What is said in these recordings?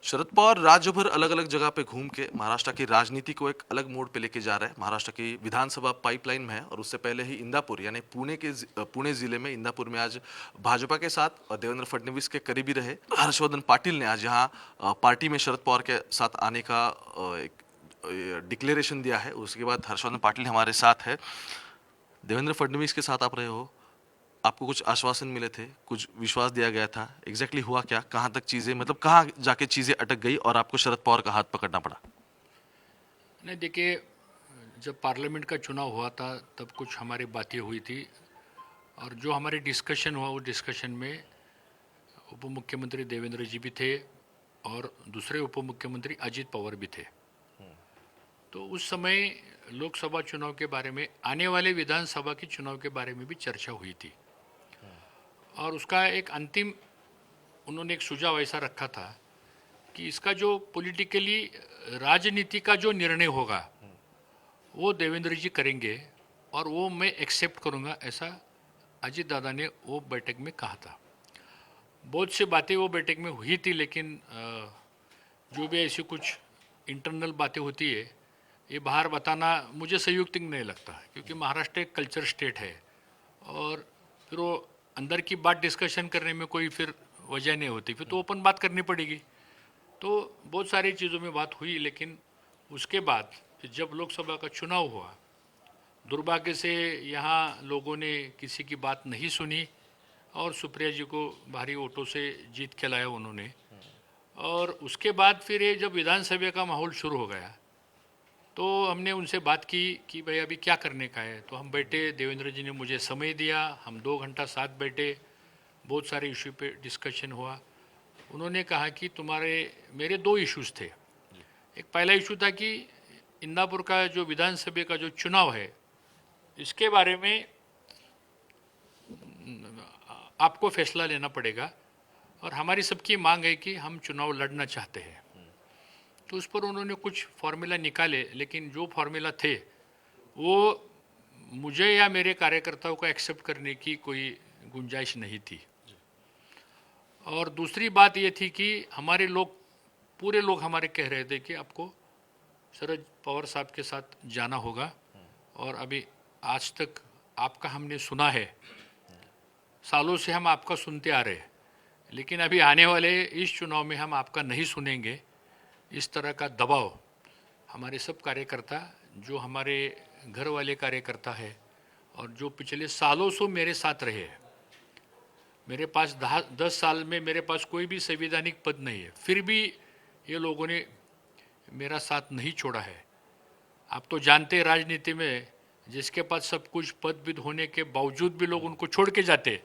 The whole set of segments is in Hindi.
शरद पवार राज्य भर अलग अलग जगह पे घूम के महाराष्ट्र की राजनीति को एक अलग मोड़ पे लेके जा रहे हैं। महाराष्ट्र की विधानसभा पाइपलाइन में है और उससे पहले ही इंदापुर यानी पुणे जिले में इंदापुर में आज भाजपा के साथ देवेंद्र फडणवीस के करीबी रहे हर्षवर्धन पाटिल ने आज यहाँ पार्टी में शरद पवार के साथ आने का एक डिक्लेरेशन दिया है। उसके बाद हर्षवर्धन पाटिल हमारे साथ है। देवेंद्र फडणवीस के साथ आप रहे हो, आपको कुछ आश्वासन मिले थे, कुछ विश्वास दिया गया था, एग्जैक्टली हुआ क्या? कहाँ तक चीजें मतलब कहाँ जाके चीजें अटक गई और आपको शरद पवार का हाथ पकड़ना पड़ा? नहीं देखिए, जब पार्लियामेंट का चुनाव हुआ था तब कुछ हमारी बातें हुई थी और जो हमारे डिस्कशन हुआ उस डिस्कशन में उप मुख्यमंत्री देवेंद्र जी भी थे और दूसरे उप मुख्यमंत्री अजित पवार भी थे। तो उस समय लोकसभा चुनाव के बारे में, आने वाले विधानसभा के चुनाव के बारे में भी चर्चा हुई थी और उसका एक अंतिम उन्होंने एक सुझाव ऐसा रखा था कि इसका जो पॉलिटिकली राजनीति का जो निर्णय होगा वो देवेंद्र जी करेंगे और वो मैं एक्सेप्ट करूंगा, ऐसा अजीत दादा ने वो बैठक में कहा था। बहुत सी बातें वो बैठक में हुई थी, लेकिन जो भी ऐसी कुछ इंटरनल बातें होती है ये बाहर बताना मुझे संयुक्त नहीं लगता, क्योंकि महाराष्ट्र एक कल्चर स्टेट है और फिर वो अंदर की बात डिस्कशन करने में कोई फिर वजह नहीं होती, फिर तो ओपन बात करनी पड़ेगी। तो बहुत सारी चीज़ों में बात हुई, लेकिन उसके बाद फिर जब लोकसभा का चुनाव हुआ, दुर्भाग्य से यहाँ लोगों ने किसी की बात नहीं सुनी और सुप्रिया जी को भारी वोटों से जीत के लाया उन्होंने। और उसके बाद फिर ये जब विधानसभा का माहौल शुरू हो गया तो हमने उनसे बात की कि भाई अभी क्या करने का है। तो हम बैठे, देवेंद्र जी ने मुझे समय दिया, हम 2 घंटा साथ बैठे, बहुत सारे इशू पे डिस्कशन हुआ। उन्होंने कहा कि मेरे 2 इश्यूज थे। एक पहला इशू था कि इंदापुर का जो विधानसभा का जो चुनाव है इसके बारे में आपको फैसला लेना पड़ेगा और हमारी सबकी मांग है कि हम चुनाव लड़ना चाहते हैं। तो उस पर उन्होंने कुछ फार्मूला निकाले, लेकिन जो फार्मूला थे वो मुझे या मेरे कार्यकर्ताओं को एक्सेप्ट करने की कोई गुंजाइश नहीं थी। और दूसरी बात ये थी कि हमारे लोग, पूरे लोग हमारे कह रहे थे कि आपको शरद पवार साहब के साथ जाना होगा और अभी आज तक आपका हमने सुना है, सालों से हम आपका सुनते आ रहे हैं, लेकिन अभी आने वाले इस चुनाव में हम आपका नहीं सुनेंगे। इस तरह का दबाव हमारे सब कार्यकर्ता, जो हमारे घर वाले कार्यकर्ता है और जो पिछले सालों से मेरे साथ रहे हैं, मेरे पास 10 साल में मेरे पास कोई भी संवैधानिक पद नहीं है, फिर भी ये लोगों ने मेरा साथ नहीं छोड़ा है। आप तो जानते हैं राजनीति में जिसके पास सब कुछ पद विद होने के बावजूद भी लोग उनको छोड़ के जाते,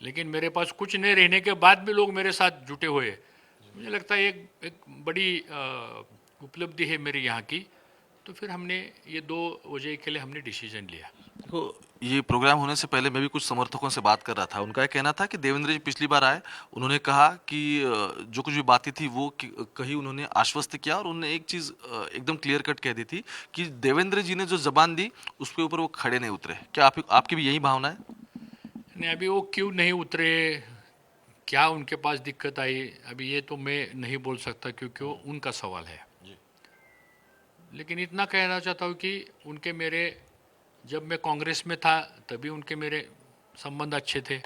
लेकिन मेरे पास कुछ नहीं रहने के बाद भी लोग मेरे साथ जुटे हुए हैं। मुझे लगता है एक बड़ी उपलब्धि है मेरी यहाँ की। तो फिर हमने ये 2 वजह के लिए हमने डिसीजन लिया। देखो, ये प्रोग्राम होने से पहले मैं भी कुछ समर्थकों से बात कर रहा था। उनका ये कहना था कि देवेंद्र जी पिछली बार आए, उन्होंने कहा कि जो कुछ भी बातें थी वो कही उन्होंने आश्वस्त किया और उन्होंने एक चीज़ एकदम क्लियर कट कह दी थी कि देवेंद्र जी ने जो जबान दी उसके ऊपर वो खड़े नहीं उतरे। क्या आपकी भी यही भावना है? नहीं, अभी वो क्यों नहीं उतरे, क्या उनके पास दिक्कत आई, अभी ये तो मैं नहीं बोल सकता क्योंकि वो उनका सवाल है। लेकिन इतना कहना चाहता हूँ कि उनके मेरे, जब मैं कांग्रेस में था तभी उनके मेरे संबंध अच्छे थे,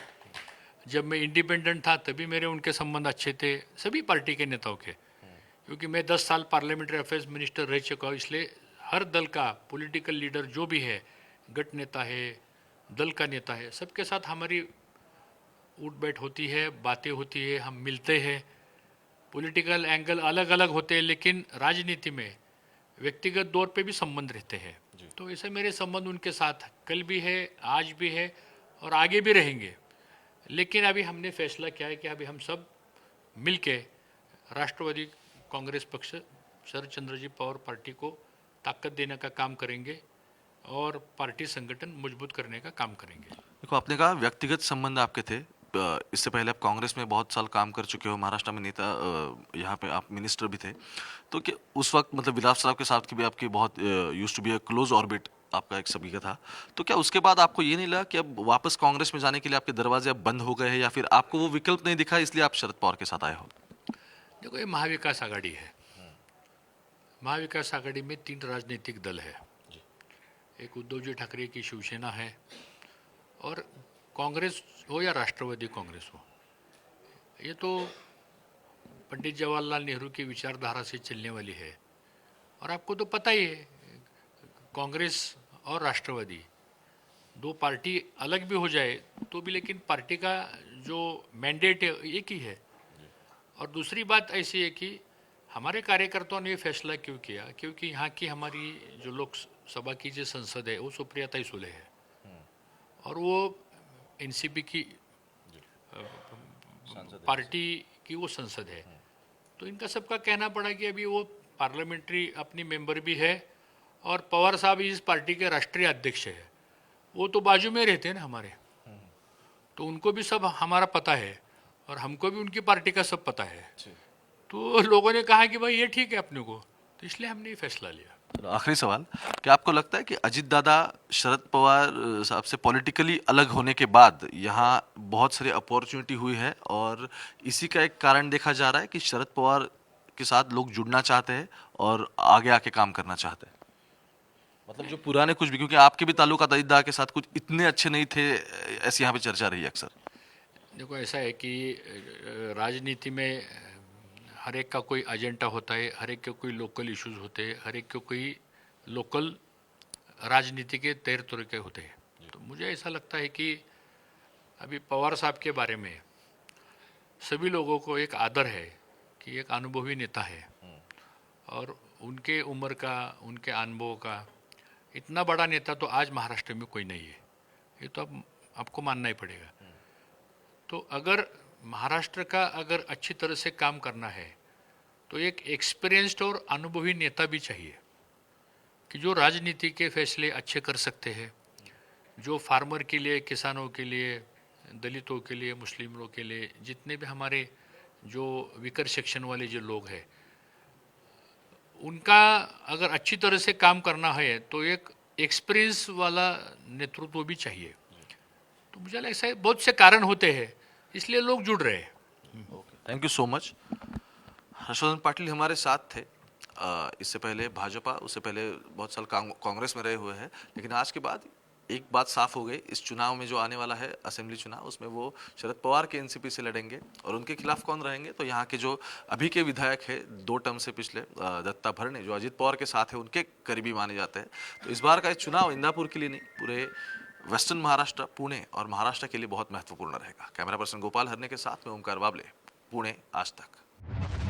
जब मैं इंडिपेंडेंट था तभी मेरे उनके संबंध अच्छे थे, सभी पार्टी के नेताओं के। क्योंकि मैं 10 साल पार्लियामेंट्री अफेयर्स मिनिस्टर रह चुका हूँ, इसलिए हर दल का पॉलिटिकल लीडर जो भी है, गठ नेता है, दल का नेता है, सबके साथ हमारी उठ बैठ होती है, बातें होती है, हम मिलते हैं। पॉलिटिकल एंगल अलग अलग होते हैं, लेकिन राजनीति में व्यक्तिगत तौर पे भी संबंध रहते हैं। तो ऐसे मेरे संबंध उनके साथ कल भी है, आज भी है और आगे भी रहेंगे। लेकिन अभी हमने फैसला किया है कि अभी हम सब मिलके राष्ट्रवादी कांग्रेस पक्ष शरद चंद्र जी पवार पार्टी को ताकत देने का काम करेंगे और पार्टी संगठन मजबूत करने का काम करेंगे। देखो, आपने कहा व्यक्तिगत संबंध आपके थे, इससे पहले आप कांग्रेस में बहुत साल काम कर चुके हो, महाराष्ट्र में नेता, यहाँ पे आप मिनिस्टर भी थे। तो क्या उस वक्त मतलब विलास साहब के साथ की भी आपकी बहुत used to be a close orbit आपका एक सभी का था, तो क्या उसके बाद आपको ये नहीं लगा कि अब वापस कांग्रेस में जाने के लिए आपके दरवाजे अब बंद हो गए हैं, या फिर आपको वो विकल्प नहीं दिखा इसलिए आप शरद पवार के साथ आए हो? देखो, ये महाविकास आघाड़ी है। महाविकास आघाड़ी में 3 राजनीतिक दल है। एक उद्धव जी ठाकरे की शिवसेना है, और कांग्रेस हो या राष्ट्रवादी कांग्रेस हो, ये तो पंडित जवाहरलाल नेहरू की विचारधारा से चलने वाली है। और आपको तो पता ही है, कांग्रेस और राष्ट्रवादी 2 पार्टी अलग भी हो जाए तो भी लेकिन पार्टी का जो मैंडेट है एक ही है। और दूसरी बात ऐसी है कि हमारे कार्यकर्ताओं ने ये फैसला क्यों किया, क्योंकि यहाँ की हमारी जो लोकसभा की जो संसद है वो सुप्रिया सुले है, और वो एनसीपी की पार्टी की वो संसद है। तो इनका सबका कहना पड़ा कि अभी वो पार्लियामेंट्री अपनी मेंबर भी है, और पवार साहब इस पार्टी के राष्ट्रीय अध्यक्ष है। वो तो बाजू में रहते हैं ना हमारे, तो उनको भी सब हमारा पता है, और हमको भी उनकी पार्टी का सब पता है। तो लोगों ने कहा कि भाई ये ठीक है अपने को, तो इसलिए हमने ये फैसला लिया। चलो, आखिरी सवाल, क्या आपको लगता है कि अजित दादा शरद पवार साहब से पॉलिटिकली अलग होने के बाद यहाँ बहुत सारी अपॉर्चुनिटी हुई है, और इसी का एक कारण देखा जा रहा है कि शरद पवार के साथ लोग जुड़ना चाहते हैं और आगे आके काम करना चाहते हैं? मतलब जो पुराने कुछ भी, क्योंकि आपके भी ताल्लुकात अजित दादा के साथ कुछ इतने अच्छे नहीं थे, ऐसी यहाँ पे चर्चा रही है अक्सर। देखो, ऐसा है कि राजनीति में हर एक का कोई एजेंडा होता है, हर एक के कोई लोकल इश्यूज होते हैं, हर एक के कोई लोकल राजनीति के तौर तरीके होते हैं। तो मुझे ऐसा लगता है कि अभी पवार साहब के बारे में सभी लोगों को एक आदर है कि एक अनुभवी नेता है, और उनके उम्र का, उनके अनुभव का इतना बड़ा नेता तो आज महाराष्ट्र में कोई नहीं है। ये तो अब आपको मानना ही पड़ेगा। तो अगर महाराष्ट्र का अगर अच्छी तरह से काम करना है तो एक एक्सपीरियंस्ड और अनुभवी नेता भी चाहिए, कि जो राजनीति के फैसले अच्छे कर सकते हैं, जो फार्मर के लिए, किसानों के लिए, दलितों के लिए, मुस्लिम लोग के लिए, जितने भी हमारे जो वीकर सेक्शन वाले जो लोग हैं, उनका अगर अच्छी तरह से काम करना है तो एक एक्सपीरियंस वाला नेतृत्व भी चाहिए। तो मुझे लगता है बहुत से कारण होते हैं, इसलिए लोग जुड़ रहे हैं। Thank you so much. Harshvardhan Patil हमारे साथ थे। इससे पहले भाजपा, उससे पहले बहुत साल कांग्रेस में रहे हुए हैं, लेकिन आज के बाद एक बात साफ हो गई, इस चुनाव में जो आने वाला है असेंबली चुनाव, उसमें वो शरद पवार के एनसीपी से लड़ेंगे, और उनके खिलाफ कौन रहेंगे, तो यहाँ के जो अभी के विधायक है 2 टर्म से पिछले, दत्ता भरणे, जो अजित पवार के साथ है, उनके करीबी माने जाते हैं। तो इस बार का ये चुनाव इंदापुर के लिए नहीं, पूरे वेस्टर्न महाराष्ट्र, पुणे और महाराष्ट्र के लिए बहुत महत्वपूर्ण रहेगा। कैमरा पर्सन गोपाल हरने के साथ में ओमकार बाबले, पुणे, आज तक।